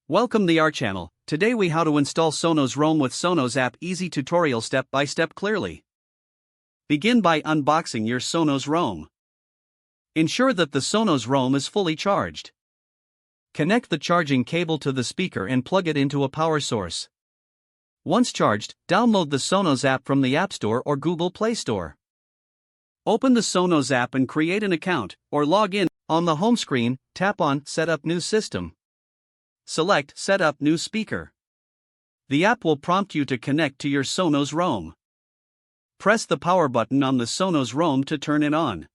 Welcome to our channel. Today we how to install Sonos Roam with Sonos app. Easy tutorial step by step clearly. Begin by unboxing your Sonos Roam. Ensure that the Sonos Roam is fully charged. Connect the charging cable to the speaker and plug it into a power source. Once charged, download the Sonos app from the App Store or Google Play Store. Open the Sonos app and create an account, or log in. On the home screen, tap on Set up New System. Select Set up New Speaker. The app will prompt you to connect to your Sonos Roam. Press the power button on the Sonos Roam to turn it on.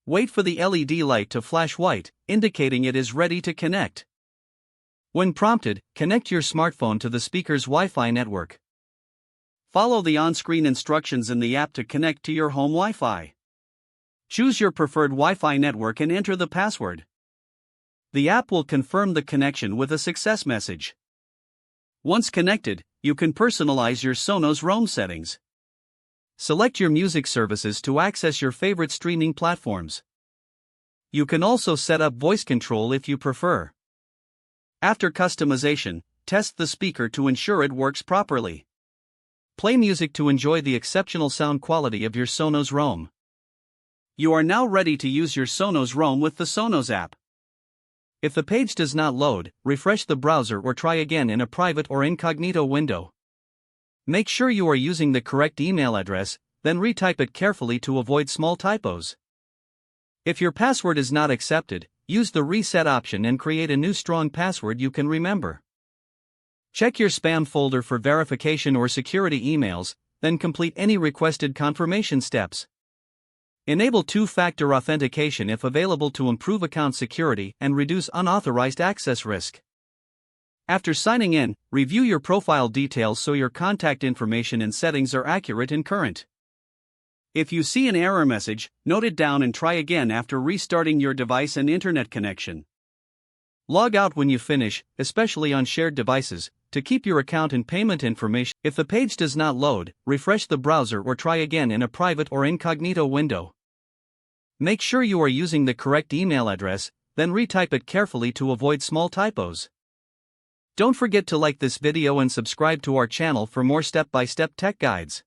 Wait for the LED light to flash white, indicating it is ready to connect. When prompted, connect your smartphone to the speaker's Wi-Fi network. Follow the on-screen instructions in the app to connect to your home Wi-Fi. Choose your preferred Wi-Fi network and enter the password. The app will confirm the connection with a success message. Once connected, you can personalize your Sonos Roam settings. Select your music services to access your favorite streaming platforms. You can also set up voice control if you prefer. After customization, test the speaker to ensure it works properly. Play music to enjoy the exceptional sound quality of your Sonos Roam. You are now ready to use your Sonos Roam with the Sonos app. If the page does not load, refresh the browser or try again in a private or incognito window. Make sure you are using the correct email address, then retype it carefully to avoid small typos. If your password is not accepted, use the reset option and create a new strong password you can remember. Check your spam folder for verification or security emails, then complete any requested confirmation steps. Enable two-factor authentication if available to improve account security and reduce unauthorized access risk. After signing in, review your profile details so your contact information and settings are accurate and current. If you see an error message, note it down and try again after restarting your device and internet connection. Log out when you finish, especially on shared devices, to keep your account and payment information. If the page does not load, refresh the browser or try again in a private or incognito window. Make sure you are using the correct email address, then retype it carefully to avoid small typos. Don't forget to like this video and subscribe to our channel for more step-by-step tech guides.